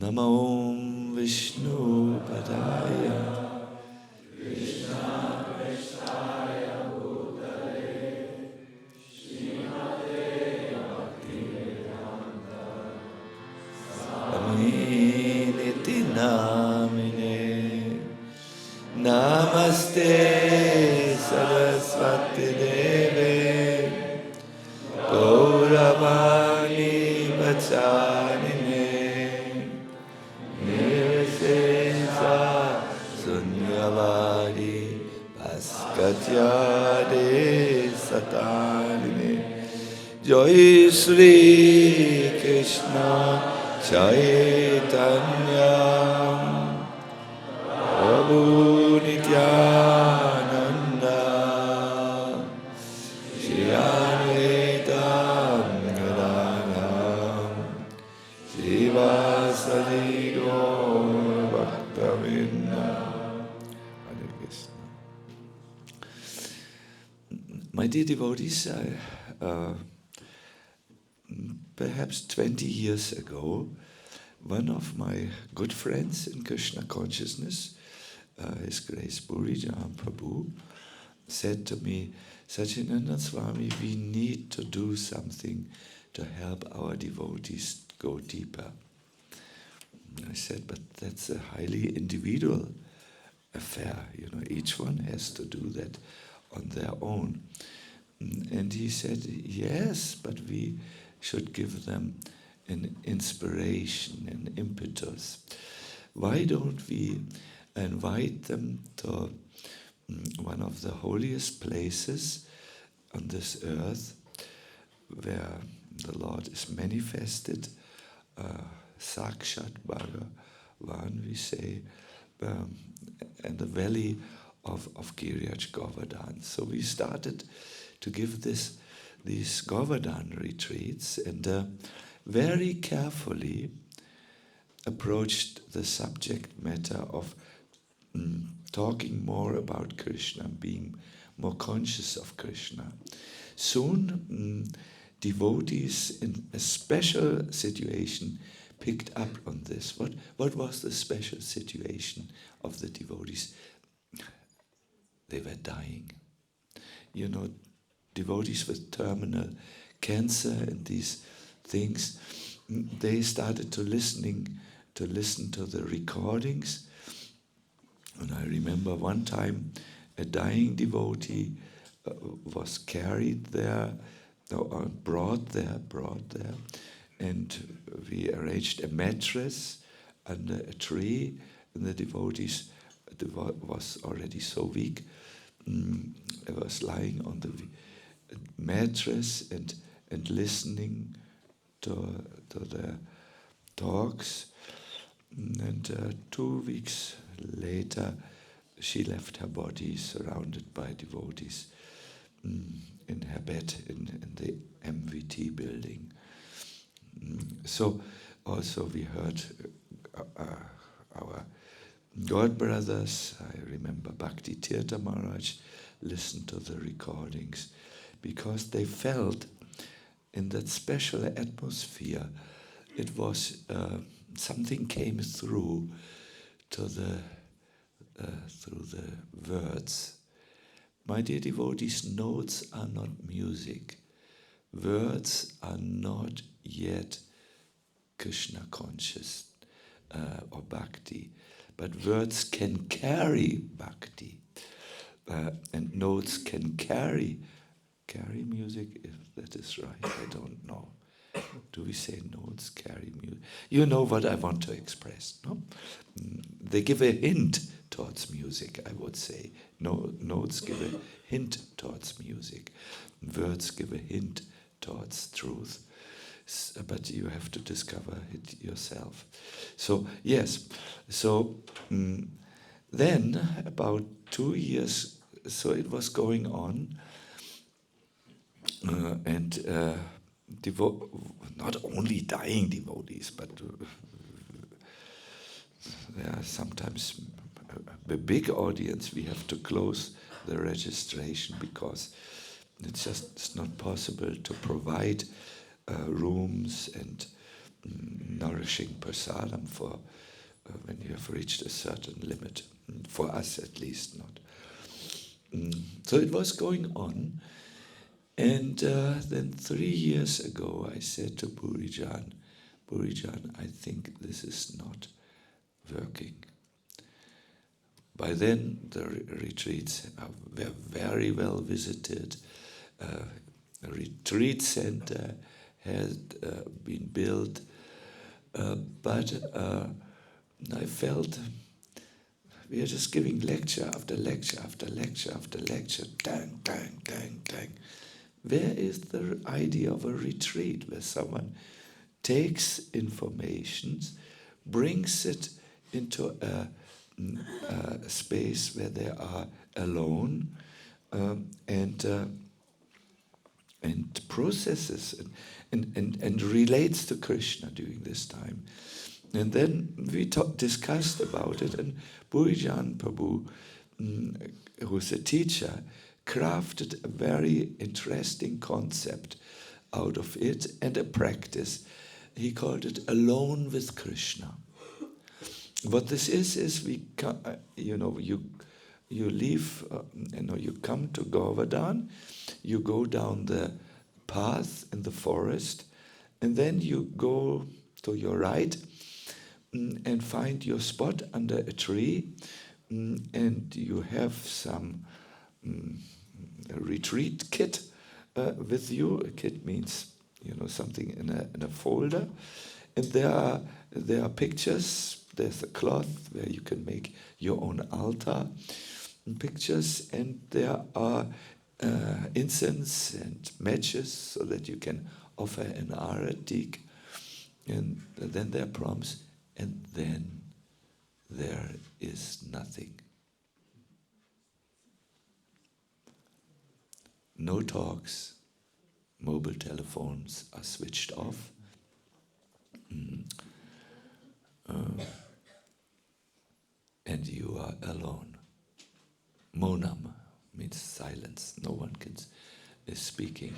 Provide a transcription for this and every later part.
Namo Vishnu Padaya Niti Namine Namaste Saraswati Deve Gauravani Vachanine Nirvishesha Sunyavadi Bhaskatyade Satanine Jai Shri Krishna Chaitanya Prabhu Nityananda Shri Advaitam Gadadham Srivasadi Gaura Bhaktavinda. Hare Krishna. My dear devotees, perhaps 20 years ago, one of my good friends in Krishna consciousness, His Grace Burijan Prabhu, said to me, Sacinandana Swami, we need to do something to help our devotees go deeper. I said, but that's a highly individual affair. You know, each one has to do that on their own. And he said, yes, but we should give them an inspiration, an impetus. Why don't we invite them to one of the holiest places on this earth where the Lord is manifested, Sakshat Bhagavan, we say, in the valley of Giriraj Govardhan. So we started to give these Govardhan retreats and very carefully approached the subject matter of talking more about Krishna, being more conscious of Krishna. Soon, devotees in a special situation picked up on this. What was the special situation of the devotees? They were dying. You know, devotees with terminal cancer and these things, they started to listen to the recordings. And I remember one time a dying devotee was carried there, brought there, and we arranged a mattress under a tree, and the devotees was already so weak. It was lying on the mattress and listening to the talks. And 2 weeks later, she left her body surrounded by devotees in her bed in the MVT building. So also we heard our God brothers, I remember Bhakti Tirtha Maharaj, listened to the recordings because they felt in that special atmosphere it was something came through to through the words. My dear devotees, notes are not music. Words are not yet Krishna conscious or bhakti, but words can carry bhakti, and notes can carry music, if that is right, I don't know. Do we say notes carry music? You know what I want to express, no? They give a hint towards music, I would say. Notes give a hint towards music. Words give a hint towards truth. But you have to discover it yourself. So, yes. So, then, about 2 years, so it was going on. And not only dying devotees, but there are sometimes a big audience. We have to close the registration because it's not possible to provide rooms and nourishing prasadam for when you have reached a certain limit. For us at least not. So it was going on. And then 3 years ago I said to Purijan, I think this is not working. By then the retreats were very well visited. A retreat center had been built, but I felt we are just giving lecture after lecture after lecture after lecture, dang, dang, dang, dang. Where is the idea of a retreat where someone takes information, brings it into a space where they are alone, and processes and relates to Krishna during this time. And then we discussed about it, and Purijan Prabhu, who's a teacher, crafted a very interesting concept out of it and a practice. He called it Alone with Krishna. What this is we you leave, you come to Govardhan, you go down the path in the forest, and then you go to your right and find your spot under a tree, and you have some a retreat kit with you. A kit means something in a folder, and there are pictures. There's a cloth where you can make your own altar and pictures, and there are incense and matches so that you can offer an aratik, and then there are prompts, and then there is nothing. No talks, mobile telephones are switched off. And you are alone. Monam means silence. No one is speaking.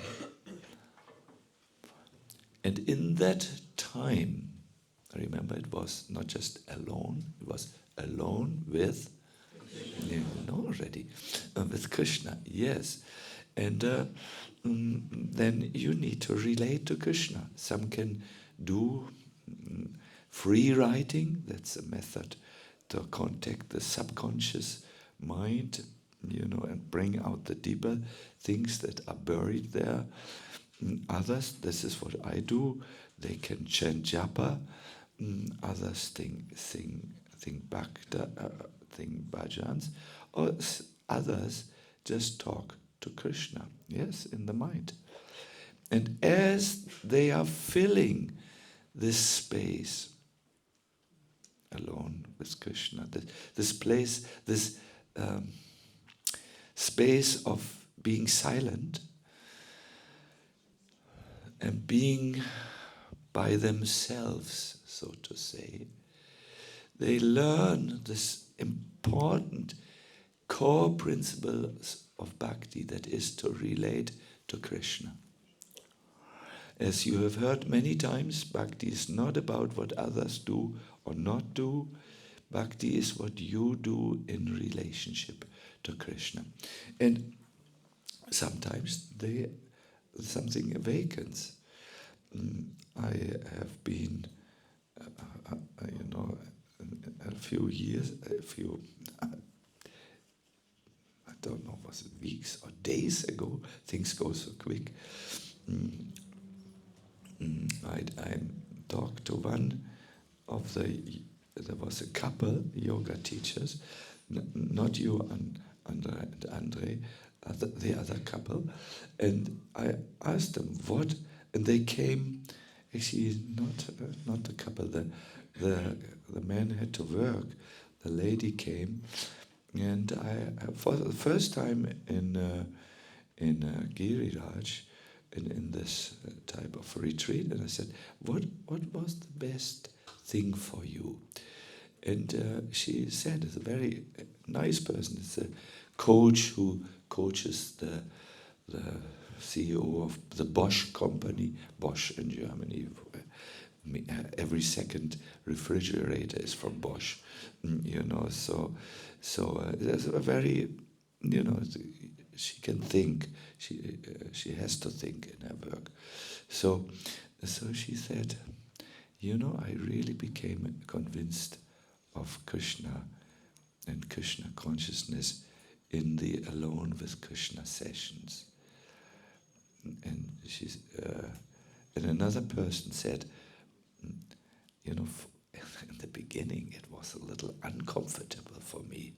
And in that time, remember, it was not just alone, it was alone with, you know already, with Krishna, yes. And then you need to relate to Krishna. Some can do free writing, that's a method to contact the subconscious mind, and bring out the deeper things that are buried there. Others, this is what I do, they can chant japa. Others sing bhakta, sing bhajans, or others just talk to Krishna, yes, in the mind. And as they are filling this space alone with Krishna, this place, this space of being silent and being by themselves, so to say, they learn this important core principles of bhakti, that is to relate to Krishna. As you have heard many times, bhakti is not about what others do or not do. Bhakti is what you do in relationship to Krishna. And sometimes something awakens. I have been, I don't know, was it weeks or days ago? Things go so quick. I talked to one of there was a couple, yoga teachers, not you and Andre, the other couple, and I asked them what, and they came, actually not the couple, the man had to work, the lady came, and I for the first time in Giriraj, in this type of retreat, and I said, what was the best thing for you? And she said, it's a very nice person, it's a coach who coaches the CEO of the Bosch company, Bosch in Germany, Every second refrigerator is from Bosch, So there's a very, she can think. She has to think in her work. So she said, I really became convinced of Krishna and Krishna consciousness in the Alone with Krishna sessions. And and another person said, in the beginning it was a little uncomfortable for me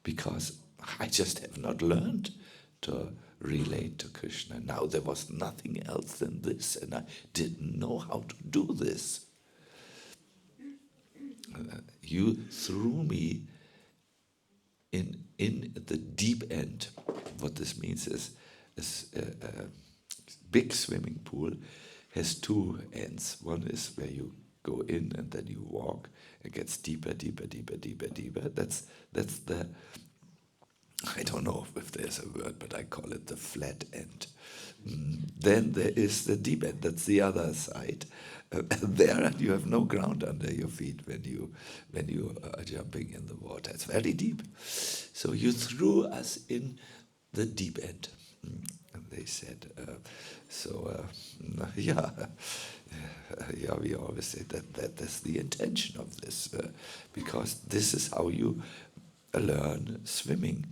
because I just have not learned to relate to Krishna. Now there was nothing else than this, and I didn't know how to do this. You threw me in the deep end. What this means is a big swimming pool has two ends. One is where you go in and then you walk. It gets deeper, deeper, deeper, deeper, deeper. That's the, I don't know if there's a word, but I call it the flat end. Then there is the deep end. That's the other side. There you have no ground under your feet when you are jumping in the water. It's very deep. So you threw us in the deep end. And they said, we always say that's the intention of this, because this is how you learn swimming.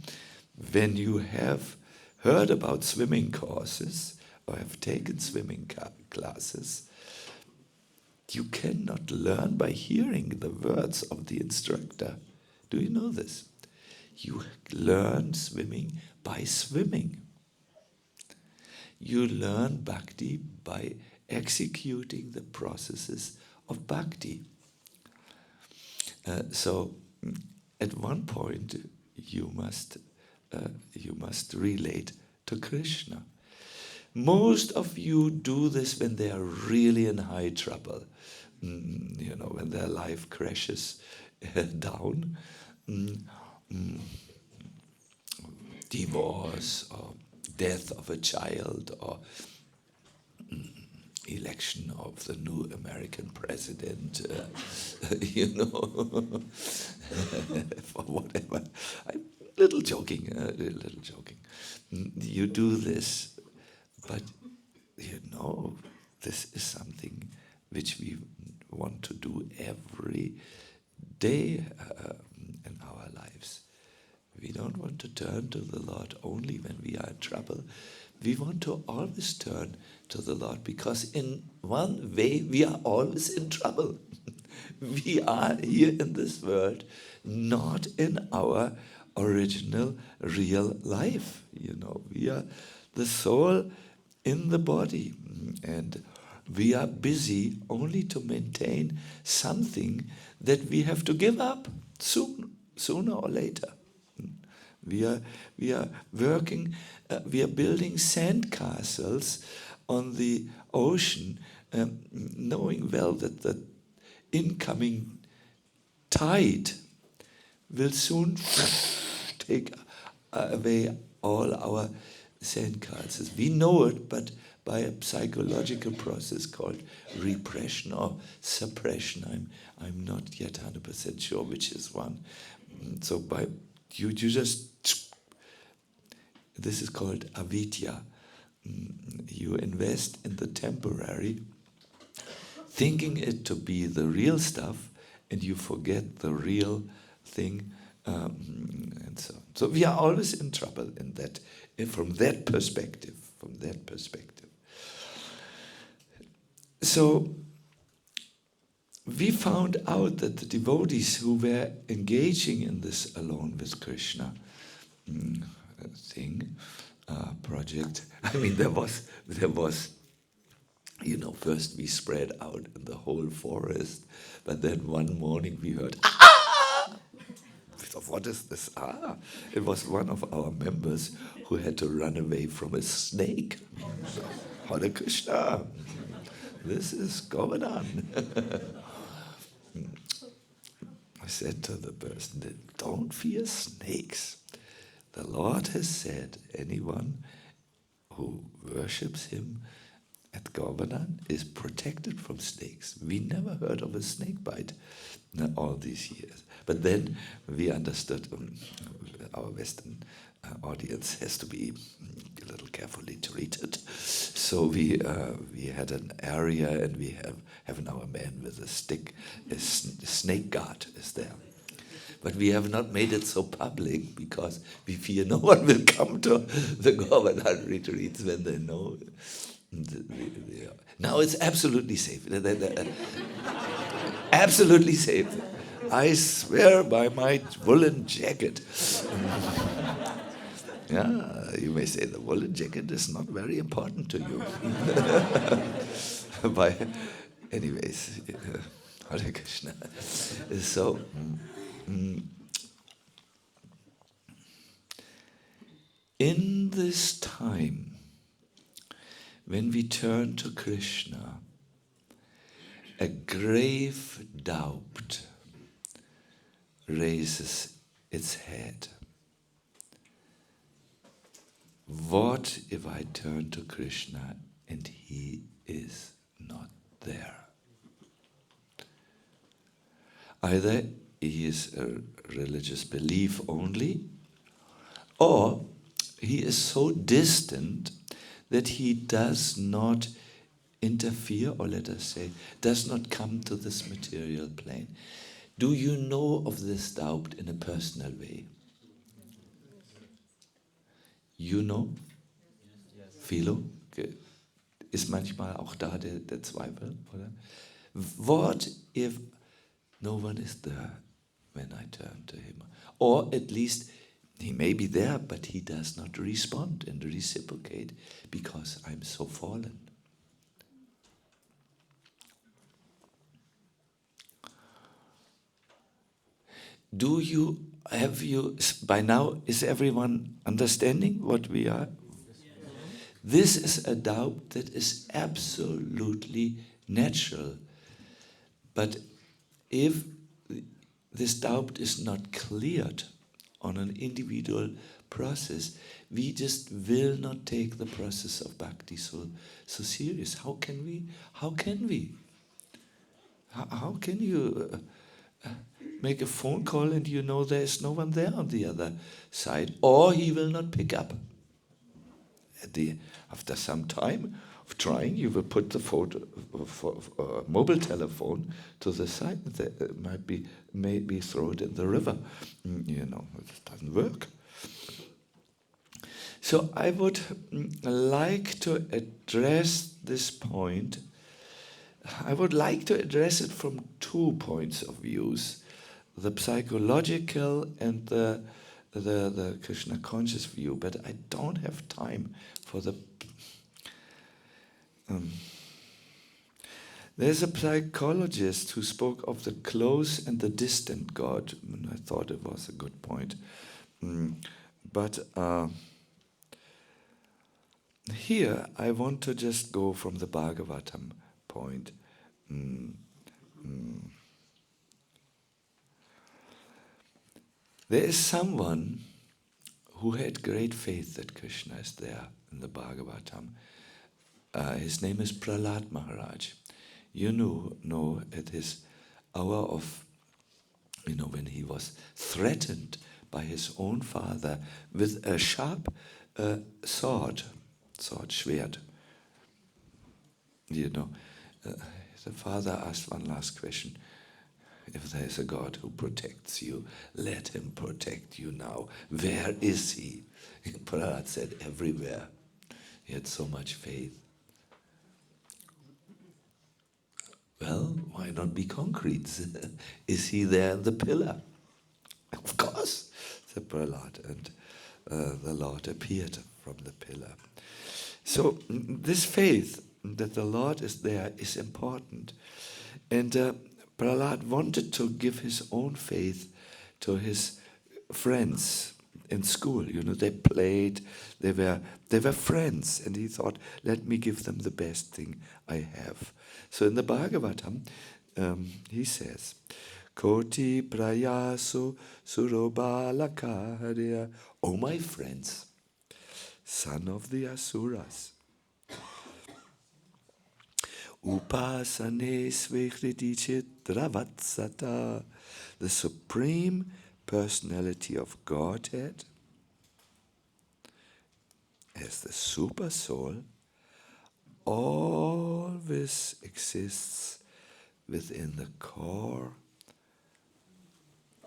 When you have heard about swimming courses or have taken swimming classes, you cannot learn by hearing the words of the instructor. Do you know this? You learn swimming by swimming. You learn bhakti by executing the processes of bhakti. So at one point you must relate to Krishna. Most of you do this when they are really in high trouble, when their life crashes down, divorce or death of a child or election of the new American president, for whatever. I'm little joking. You do this, but this is something which we want to do every day in our lives. We don't want to turn to the Lord only when we are in trouble. We want to always turn to the Lord because in one way we are always in trouble. We are here in this world, not in our original real life. We are the soul in the body, and we are busy only to maintain something that we have to give up sooner or later. We are working, we are building sandcastles on the ocean, knowing well that the incoming tide will soon take away all our sandcastles. We know it, but by a psychological process called repression or suppression. I'm not yet 100% sure which is one. So by you just, this is called avidya. You invest in the temporary, thinking it to be the real stuff, and you forget the real thing, and so on. So we are always in trouble in that, from that perspective. So we found out that the devotees who were engaging in this Alone with Krishna project, there was, first we spread out in the whole forest, but then one morning we heard, ah! We thought, what is this? Ah! It was one of our members who had to run away from a snake. Hare Krishna! This is going on. I said to the person, don't fear snakes. The Lord has said, anyone who worships him at Govardhan is protected from snakes. We never heard of a snake bite all these years. But then we understood our Western audience has to be a little carefully treated. So we had an area, and we have now a man with a stick. A snake guard is there. But we have not made it so public because we fear no one will come to the Govardhan retreats when they know. Now it's absolutely safe. Absolutely safe. I swear by my woolen jacket. Yeah, you may say the woolen jacket is not very important to you. Anyways, Hare Krishna. So, in this time, when we turn to Krishna, a grave doubt raises its head. What if I turn to Krishna and he is not there? Either he is a religious belief only, or he is so distant that he does not interfere, or let us say, does not come to this material plane. Do you know of this doubt in a personal way? You know? Philo? Okay. Ist manchmal auch da der Zweifel, oder? What if no one is there when I turn to him? Or at least he may be there, but he does not respond and reciprocate because I'm so fallen. By now, is everyone understanding what we are? This is a doubt that is absolutely natural. But if this doubt is not cleared on an individual process, we just will not take the process of bhakti so serious. How can we? How can you make a phone call and you know there is no one there on the other side, or he will not pick up? After some time of trying, you will put the mobile telephone to the side. That maybe throw it in the river. It doesn't work. So I would like to address this point. I would like to address it from 2 points of views: the psychological and the Krishna conscious view. But I don't have time for the. There's a psychologist who spoke of the close and the distant God, and I thought it was a good point. But here I want to just go from the Bhagavatam point. There is someone who had great faith that Krishna is there in the Bhagavatam. His name is Prahlad Maharaj. You know at his hour of, when he was threatened by his own father with a sharp sword, Schwert. The father asked one last question. If there is a God who protects you, let him protect you now. Where is he? Prahlad said, everywhere. He had so much faith. Well, why not be concrete? Is he there in the pillar? Of course, said Prahlad, and the Lord appeared from the pillar. So this faith that the Lord is there is important. And Prahlad wanted to give his own faith to his friends in school. They played, they were friends, and he thought, let me give them the best thing I have. So in the Bhagavatam, he says, Koti prayaso surobalakaharya, O my friends, son of the Asuras, Upasane Svekriti Chitravatsata, the Supreme Personality of Godhead, as the Supersoul, always exists within the core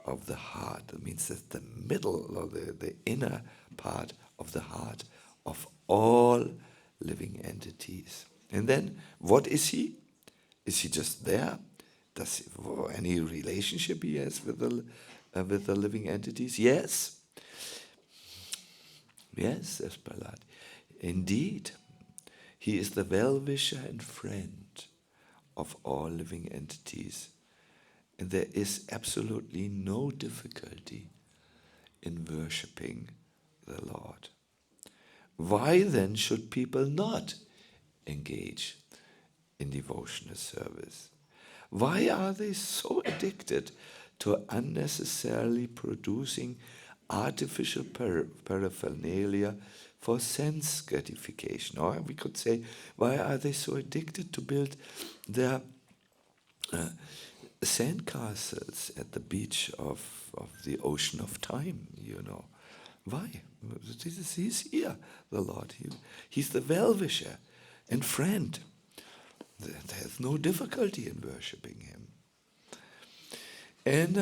of the heart. That means that the middle, or the inner part of the heart of all living entities. And then, what is he? Is he just there? Does he, or any relationship he has with the living entities? Yes. Yes, says Prahlad. Indeed, he is the well-wisher and friend of all living entities. And there is absolutely no difficulty in worshipping the Lord. Why then should people not engage in devotional service? Why are they so addicted to unnecessarily producing artificial paraphernalia for sense gratification? Or we could say, why are they so addicted to build their sandcastles at the beach of the ocean of time, Why? He's here, the Lord. He's the well-wisher and friend. There's no difficulty in worshipping him. And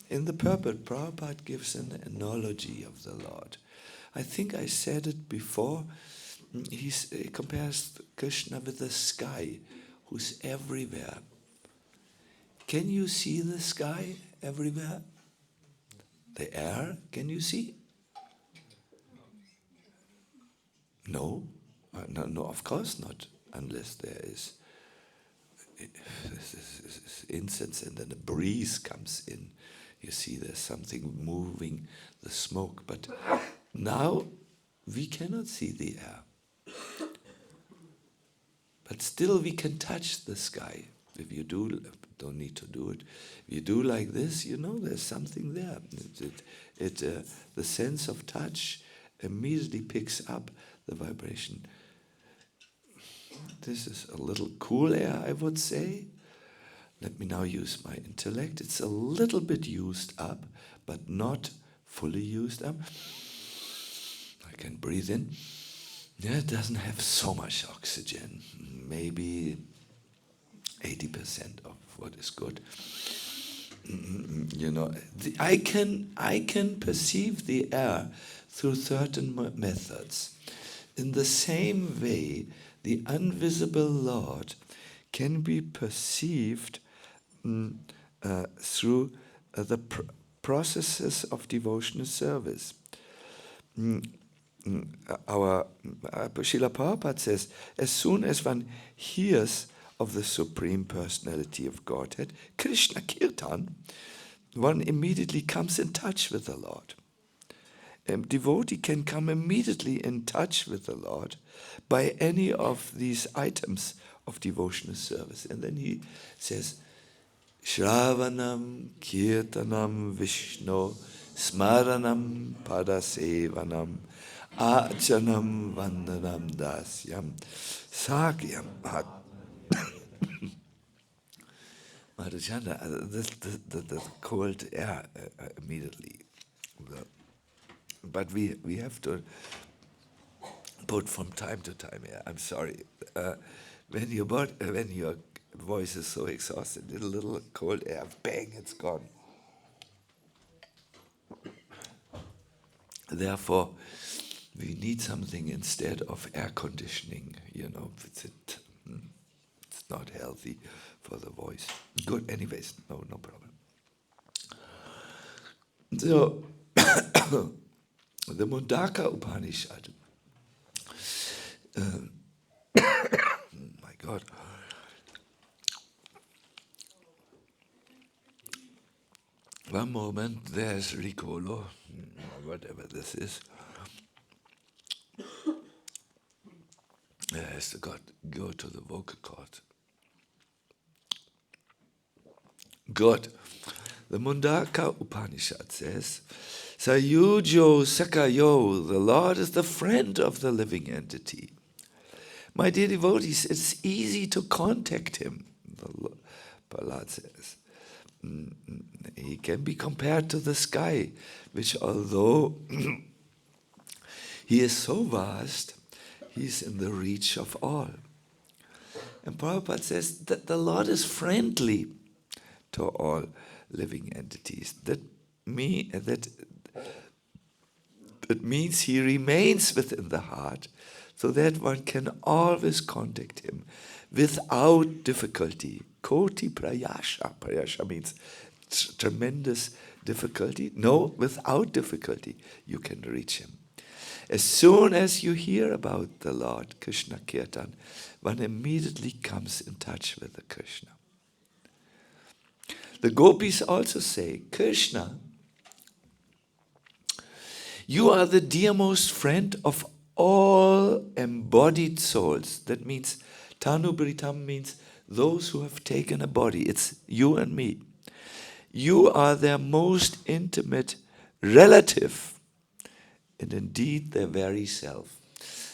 in the purport, Prabhupada gives an analogy of the Lord. I think I said it before. He compares Krishna with the sky, who's everywhere. Can you see the sky everywhere? The air, can you see? No, no, of course not, unless there is incense and then a breeze comes in. You see there's something moving the smoke, but now we cannot see the air. But still we can touch the sky. If you don't need to do it. If you do like this, there's something there. The sense of touch immediately picks up the vibration. This is a little cool air, I would say. Let me now use my intellect. It's a little bit used up, but not fully used up. I can breathe in. Yeah, it doesn't have so much oxygen. Maybe 80% of what is good. I can perceive the air through certain methods. In the same way, the invisible Lord can be perceived through the processes of devotional service. Our Srila Prabhupada says, as soon as one hears of the Supreme Personality of Godhead, Krishna Kirtan, one immediately comes in touch with the Lord. A devotee can come immediately in touch with the Lord by any of these items of devotional service. And then he says, Shravanam, Kirtanam, Vishnu, Smaranam, Padasevanam, Archanam, Vandanam, Dasyam, Sakyam, Madhujana, the cold air immediately. But we have to put from time to time. Yeah, I'm sorry. When your voice is so exhausted, a little cold air, bang, it's gone. Therefore, we need something instead of air conditioning. It's not healthy for the voice. Good, anyways, no problem. So, the Mundaka Upanishad. My God. One moment, there's Ricolo, whatever this is. Has to go to the vocal cord. Good. The Mundaka Upanishad says, Sayujo Sakayo, the Lord is the friend of the living entity. My dear devotees, it's easy to contact him, Prahlad says. He can be compared to the sky, which although he is so vast, he is in the reach of all. And Prabhupada says that the Lord is friendly to all living entities. That means he remains within the heart, so that one can always contact him without difficulty. Koti prayasha. Prayasha means tremendous difficulty. No, without difficulty you can reach him. As soon as you hear about the Lord, Krishna Kirtan, one immediately comes in touch with the Krishna. The gopis also say, Krishna, you are the dearmost friend of all embodied souls. That means, Tanubritam means those who have taken a body. It's you and me. You are their most intimate relative, and indeed their very self.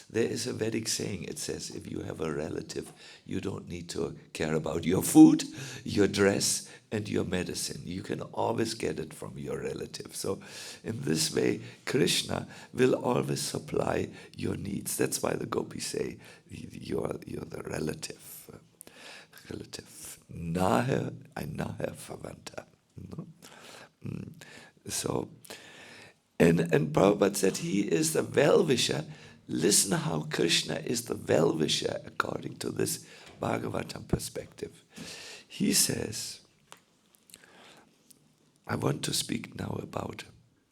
There is a Vedic saying, it says, if you have a relative, you don't need to care about your food, your dress, and your medicine. You can always get it from your relative. So in this way, Krishna will always supply your needs. That's why the gopis say, you're the relative. Nahe, ein nahe Verwandter. No? So, and Prabhupada said he is the well-wisher. Listen how Krishna is the well-wisher according to this Bhagavatam perspective. He says, I want to speak now about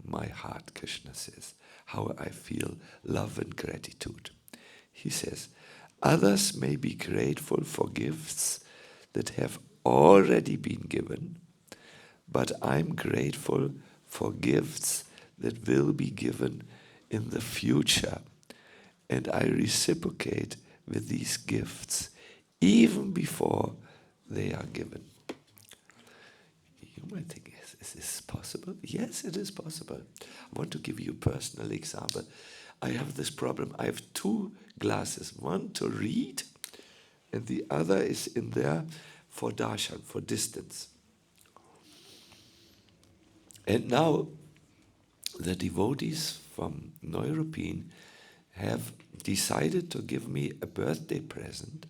my heart, Krishna says, how I feel love and gratitude. He says, others may be grateful for gifts that have already been given, but I'm grateful for gifts that will be given in the future. And I reciprocate with these gifts even before they are given. You might think, is this possible? Yes, it is possible. I want to give you a personal example. I have this problem. I have two glasses, one to read, and the other is in there for darshan, for distance. And now the devotees from Neuruppin have decided to give me a birthday present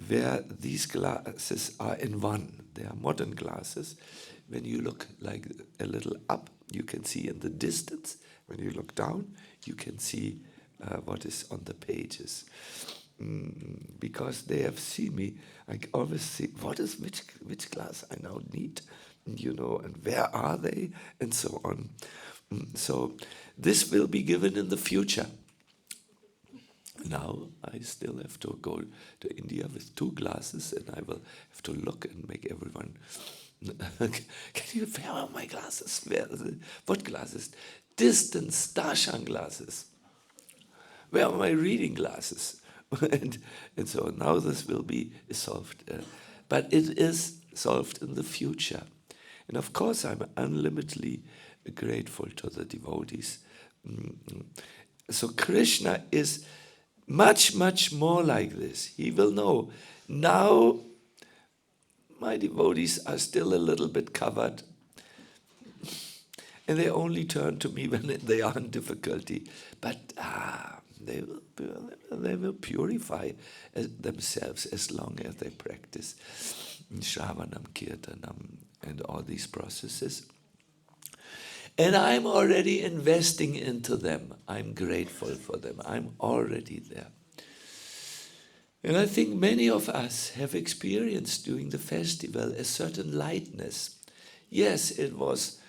where these glasses are in one. They are modern glasses. When you look like a little up, you can see in the distance. When you look down, you can see what is on the pages. Because they have seen me, I always see which glass I now need, and where are they, and so on. So this will be given in the future. Now I still have to go to India with two glasses, and I will have to look and make everyone. Where are my glasses? What glasses? Distance darshan glasses. Where are my reading glasses? and so now this will be solved, but it is solved in the future. And of course, I'm unlimitedly grateful to the devotees. So Krishna is much, much more like this. He will know. Now, my devotees are still a little bit covered. And they only turn to me when they are in difficulty. But they will purify themselves as long as they practice Shravanam, Kirtanam, and all these processes. And I'm already investing into them. I'm grateful for them. I'm already there. And I think many of us have experienced during the festival a certain lightness. Yes, it was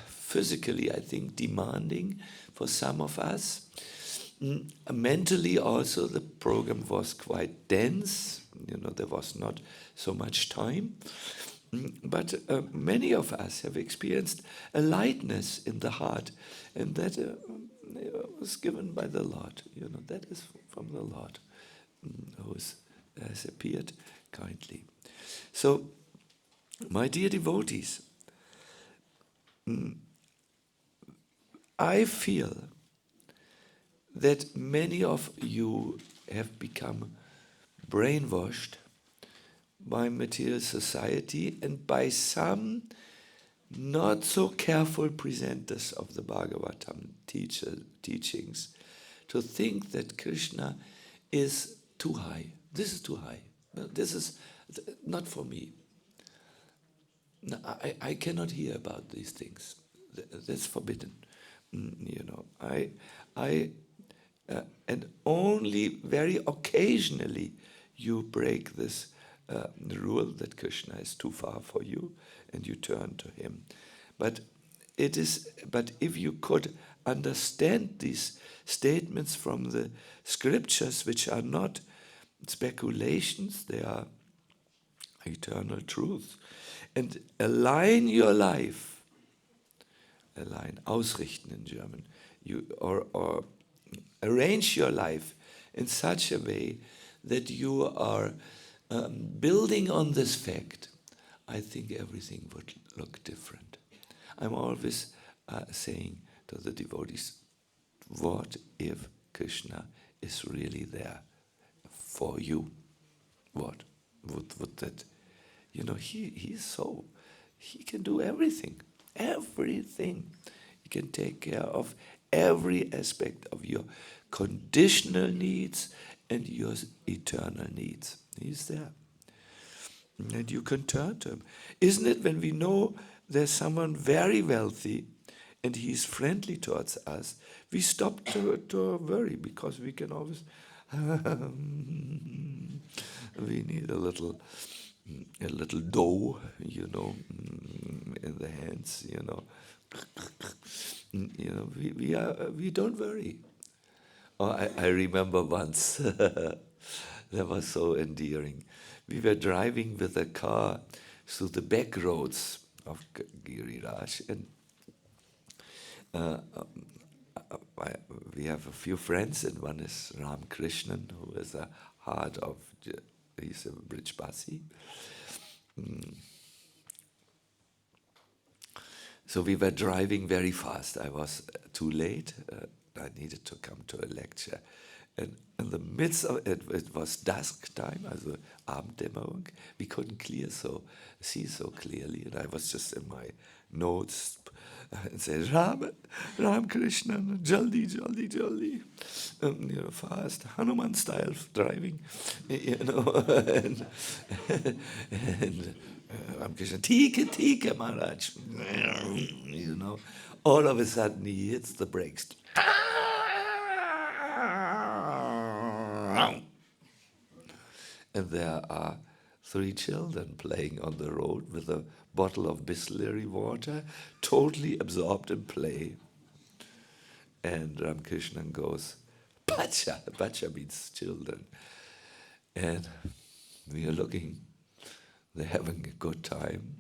physically, I think, demanding for some of us. Mentally also, the program was quite dense. There was not so much time. But many of us have experienced a lightness in the heart, and that was given by the Lord. That is from the Lord, who has appeared kindly. So, my dear devotees, I feel that many of you have become brainwashed by material society and by some not so careful presenters of the Bhagavatam teachings to think that Krishna is too high. This is too high. No, this is not for me. No, I cannot hear about these things. That's forbidden. And only very occasionally you break this rule that Krishna is too far for you, and you turn to him. But if you could understand these statements from the scriptures, which are not speculations, they are eternal truths, and align your life, ausrichten in German, or arrange your life in such a way that you are building on this fact, I think everything would look different. I'm always saying to the devotees, what if Krishna is really there for you? What would that? He can do everything. Everything. He can take care of every aspect of your conditional needs and your eternal needs. He's there. And you can turn to him. Isn't it when we know there's someone very wealthy and he's friendly towards us, we stop to worry, because we can always, we need a little dough, in the hands, we don't worry. Oh, I remember once, that was so endearing. We were driving with a car through the back roads of Giriraj, and we have a few friends, and one is Ram Krishnan, who is a heart of, he's a Brijbasi. So we were driving very fast. I was too late. I needed to come to a lecture. And in the midst of it, it was dusk time, also Abenddämmerung. We couldn't see so clearly. And I was just in my notes and said, Ram Krishna, jaldi, jaldi, jaldi. Fast, Hanuman style driving, and Ram Krishna, Tika, Maharaj. All of a sudden he hits the brakes. And there are 3 children playing on the road with a bottle of Bisleri water, totally absorbed in play. And Ramakrishnan goes, Bacha! Bacha means children. And we are looking, they're having a good time.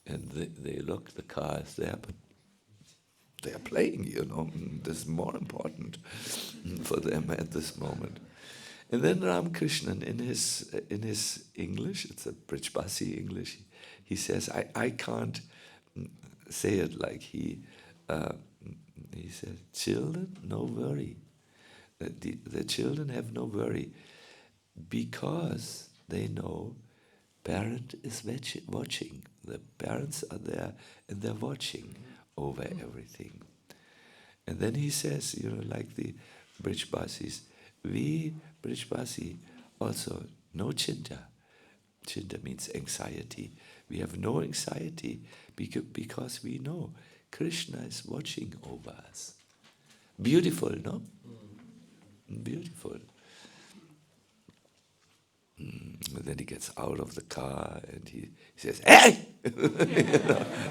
And they look, the car is there, but they are playing, This is more important for them at this moment. And then Ramakrishnan, in his English, it's a Brijbasi English, he says, I can't say it like he said, children, no worry. The children have no worry, because they know parent is watching. The parents are there and they're watching over everything. And then he says, like the Brijbasis, we Brijbasi also no chinta. Chinta means anxiety. We have no anxiety because we know Krishna is watching over us. Beautiful, no? Beautiful. And then he gets out of the car and he says, hey!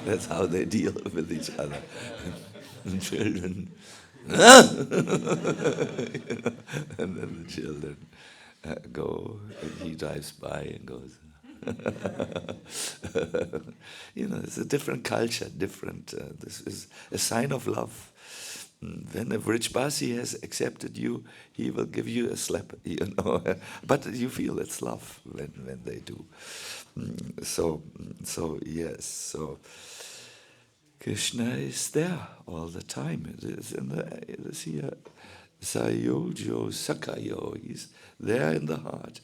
That's how they deal with each other. And children, and then the children go, and he drives by and goes. It's a different culture, different. This is a sign of love. When a Brijbasi has accepted you, he will give you a slap, But you feel it's love when they do. So yes. So Krishna is there all the time. It is here Sayojo Sakayo, he's there in the heart.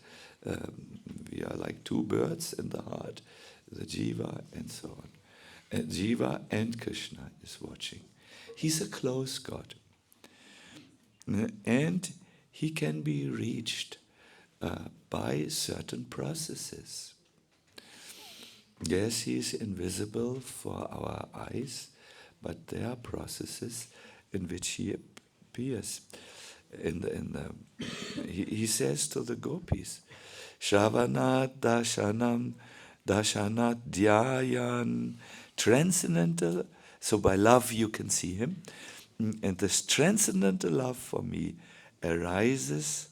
We are like two birds in the heart, the Jiva and so on. And Jiva and Krishna is watching. He's a close God. And he can be reached by certain processes. Yes, he is invisible for our eyes, but there are processes in which he appears. He says to the gopis, Shravanat Dashanam Dashanat Dhyayan, transcendental, so by love you can see him, and this transcendental love for me arises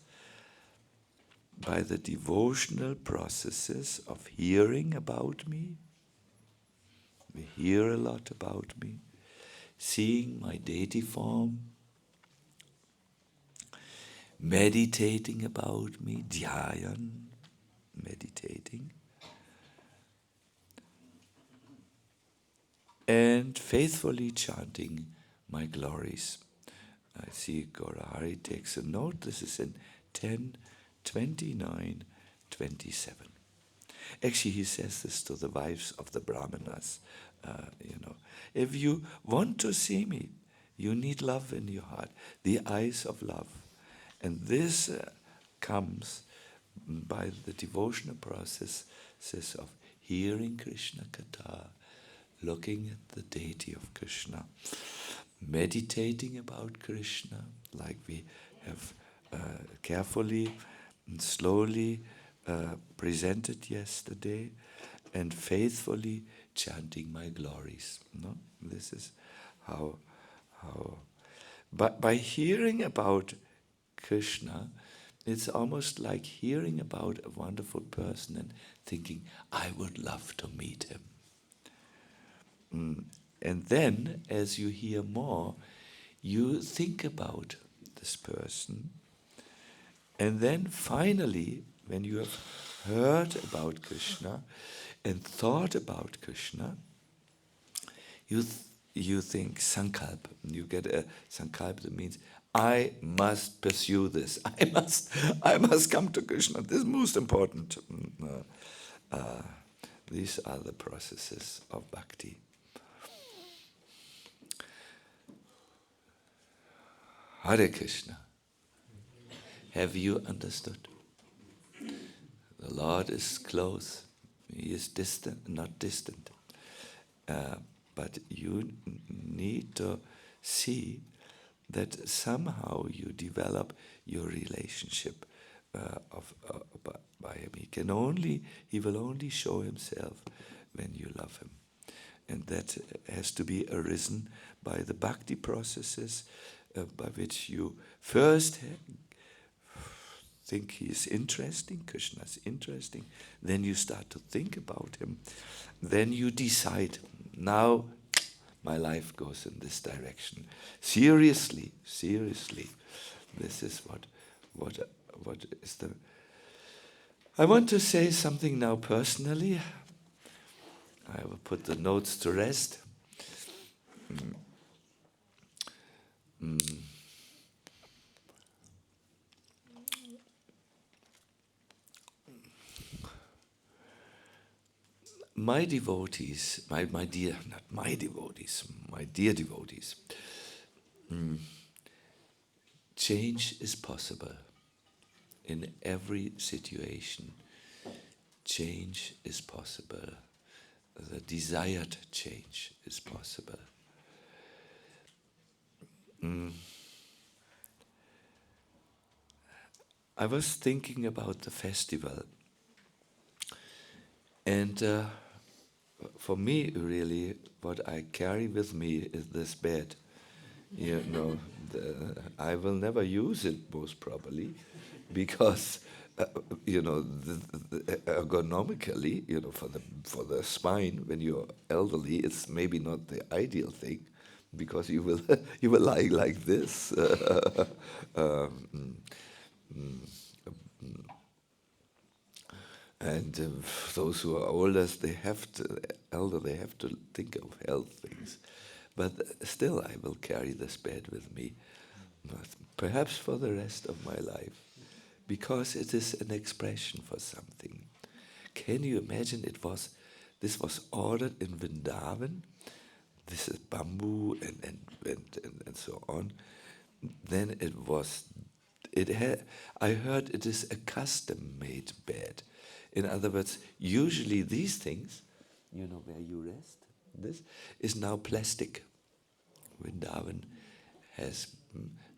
by the devotional processes of hearing about me. We hear a lot about me, seeing my deity form, meditating about me, dhyayan, meditating, and faithfully chanting my glories. I see Gaurahari takes a note. This is in 10:29:27. Actually, he says this to the wives of the Brahmanas. If you want to see me, you need love in your heart, the eyes of love. And this comes by the devotional processes of hearing Krishna Katha, looking at the deity of Krishna, meditating about Krishna, like we have carefully and slowly presented yesterday, and faithfully chanting my glories. No? This is how. But by hearing about Krishna, it's almost like hearing about a wonderful person and thinking, I would love to meet him. And then, as you hear more, you think about this person. And then finally, when you have heard about Krishna and thought about Krishna, you think sankalp. You get a sankalp that means, I must pursue this. I must come to Krishna. This is most important. These are the processes of bhakti. Hare Krishna. Have you understood? The Lord is close. He is distant, not distant. But you need to see that somehow you develop your relationship by him. He will only show himself when you love him. And that has to be arisen by the bhakti processes by which you first think he is interesting, Krishna is interesting, then you start to think about him, then you decide, now my life goes in this direction. Seriously, this is what is the... I want to say something now personally. I will put the notes to rest. My devotees, my dear devotees, change is possible in every situation. Change is possible. The desired change is possible. I was thinking about the festival, and for me, really, what I carry with me is this bed. I will never use it most probably, because ergonomically, for the spine, when you're elderly, it's maybe not the ideal thing, because you will lie like this. And those who are older, they have to think of health things. But still, I will carry this bed with me. but perhaps for the rest of my life, because it is an expression for something. Can you imagine this was ordered in Vrindavan? This is bamboo and so on. Then I heard it is a custom-made bed. In other words, usually these things, where you rest, this is now plastic. Vrindavan has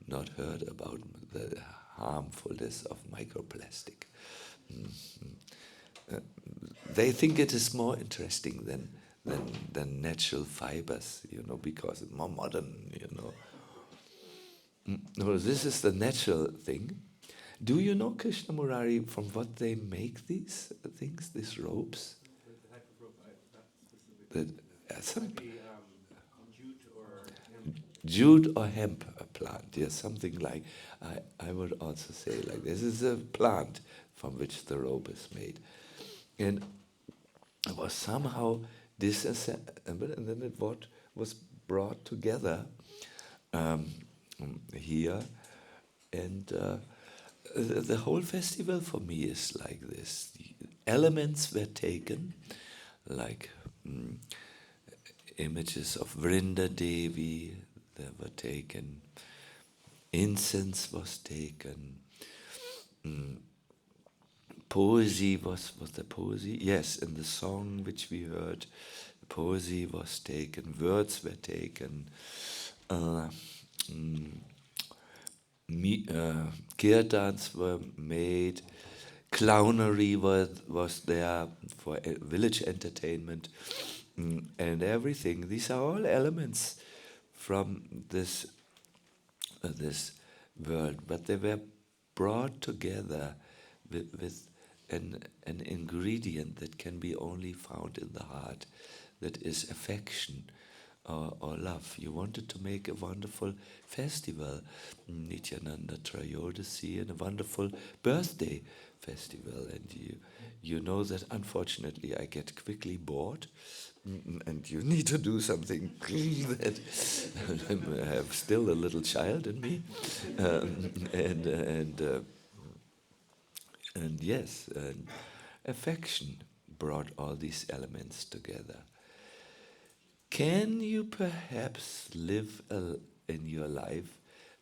not heard about the harmfulness of microplastic. They think it is more interesting than natural fibers, because it's more modern. No, this is the natural thing. Do you know, Krishna Murari, from what they make these things, these ropes? The type of rope, not specifically. Jute or hemp. Jute or hemp plant, yes, something like, I would also say like this is a plant from which the rope is made. And it was somehow disassembled, and then it was brought together here. And the whole festival for me is like this. The elements were taken, like images of Vrinda Devi, they were taken, incense was taken, poesy was the poesy? Yes, in the song which we heard, poesy was taken, words were taken, kirtans were made, clownery was there for village entertainment, and everything. These are all elements from this world, but they were brought together with an ingredient that can be only found in the heart, that is affection or love. You wanted to make a wonderful festival, Nityananda Trayodasi, and a wonderful birthday festival, and you know that unfortunately I get quickly bored, and you need to do something that I have still a little child in me, and yes, affection brought all these elements together. Can you perhaps live in your life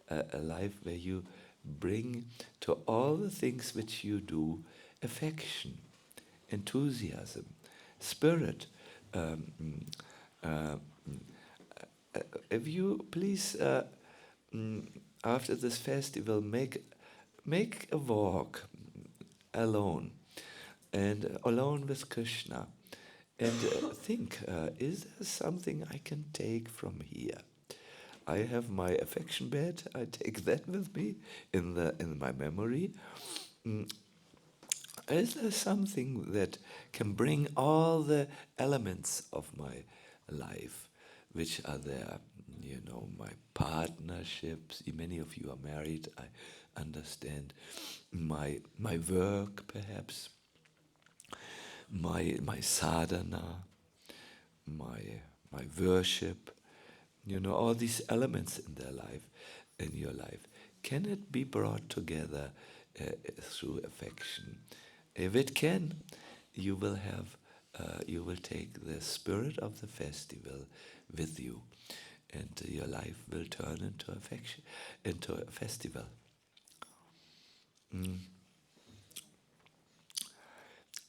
a life where you bring to all the things which you do affection, enthusiasm, spirit? If you please, after this festival, make a walk alone, and alone with Krishna, and think, is there something I can take from here? I have my affection bed, I take that with me in my memory. Is there something that can bring all the elements of my life which are there? My partnerships, many of you are married, I understand. My work, perhaps. My sadhana, my worship, all these elements in your life, can it be brought together through affection? If it can, you will take the spirit of the festival with you, and your life will turn into affection, into a festival.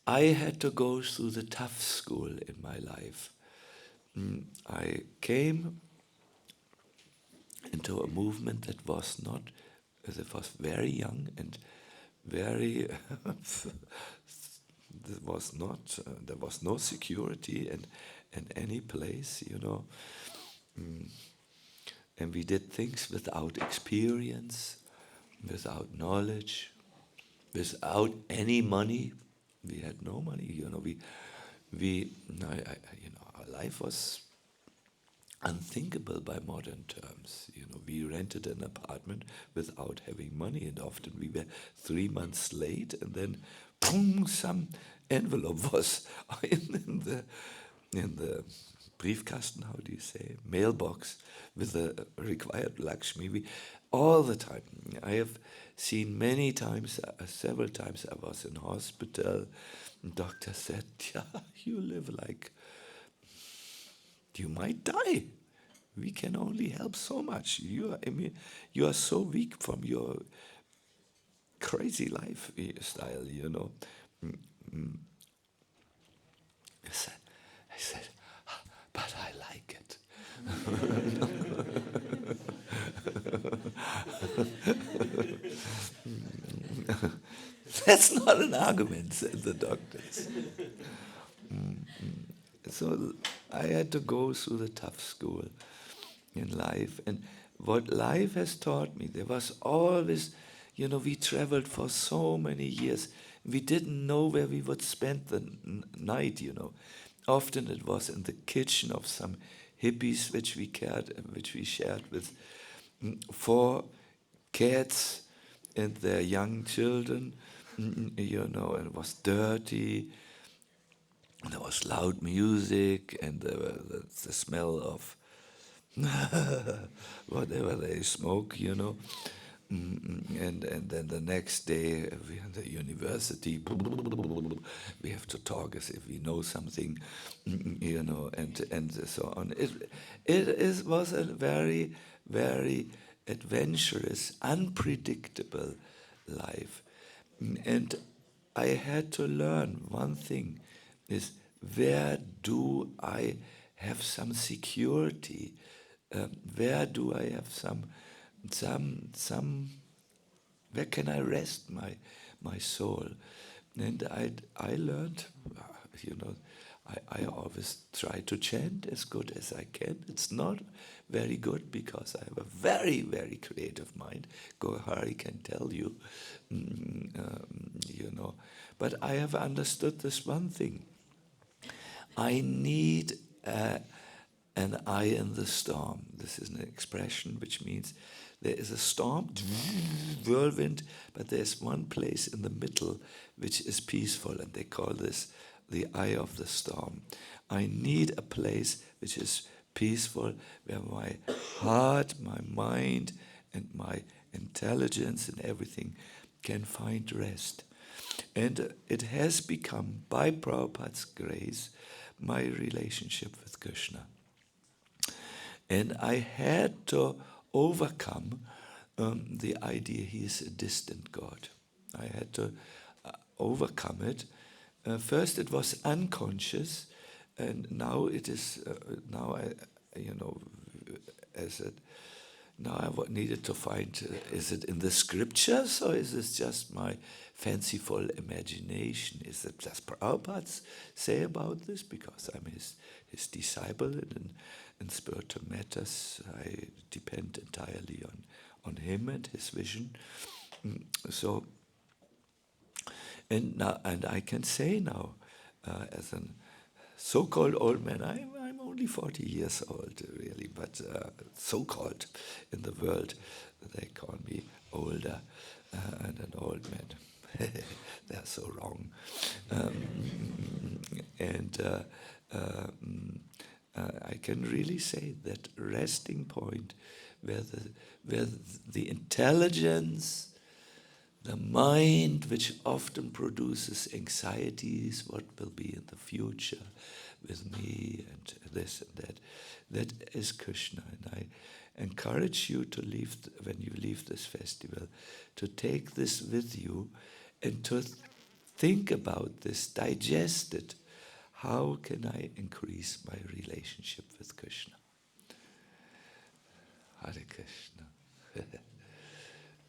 I had to go through the tough school in my life. I came into a movement that was very young and very, there was no security in any place, and we did things without experience, without knowledge, without any money. We had no money, our life was unthinkable by modern terms. We rented an apartment without having money, and often we were 3 months late, and then boom, some envelope was in the Briefkasten, how do you say, mailbox with the required Lakshmi. all the time. I have seen many times, several times I was in hospital, and doctor said, yeah, you live like, you might die. We can only help so much. You are so weak from your crazy lifestyle, you know. Mm, mm. I said, but I like it. That's not an argument, said the doctors. So I had to go through the tough school in life. And what life has taught me, there was always, we traveled for so many years. We didn't know where we would spend the night, Often it was in the kitchen of some hippies which we shared with four cats and their young children, and it was dirty, and there was loud music, and there was the smell of whatever they smoke, And then the next day, we at the university, we have to talk as if we know something, and so on. Was a very, very adventurous, unpredictable life. And I had to learn one thing, is where do I have some security? Where do I have some, where can I rest my soul? And I learned, I always try to chant as good as I can. It's not very good because I have a very, very creative mind. Gohari can tell you, But I have understood this one thing. I need an eye in the storm. This is an expression which means there is a storm, whirlwind, but there's one place in the middle which is peaceful, and they call this the eye of the storm. I need a place which is peaceful, where my heart, my mind, and my intelligence and everything can find rest. And it has become, by Prabhupada's grace, my relationship with Krishna. And I had to overcome the idea he is a distant God. I had to overcome it. First it was unconscious, and now it is, now I needed to find, is it in the scriptures or is this just my fanciful imagination? Is it just Prabhupada say about this? Because I'm his disciple in spiritual matters. I depend entirely on him and his vision. So, and I can say now, as a so-called old man, I'm only 40 years old, really, but so-called in the world, they call me older and an old man. They're so wrong. I can really say that resting point where the intelligence, the mind, which often produces anxieties, what will be in the future with me and this and that is Krishna. And I encourage you to leave, when you leave this festival, to take this with you and to think about this, digest it. How can I increase my relationship with Krishna? Hare Krishna.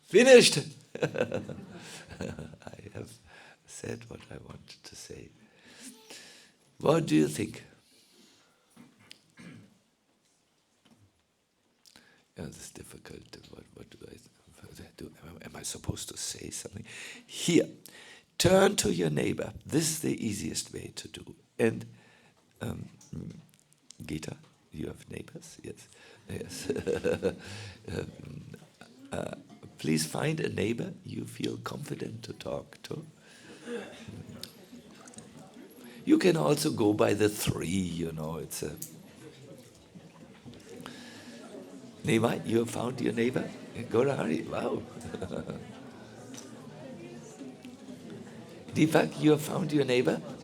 Finished! I have said what I wanted to say. What do you think? Yeah, it's difficult. What do I do? Am I supposed to say something? Here, turn to your neighbor. This is the easiest way to do. And Gita, you have neighbors? Yes. Please find a neighbor you feel confident to talk to. You can also go by the three, it's a... Neva, you have found your neighbor? Gaurahari, wow. Deepak, you have found your neighbor?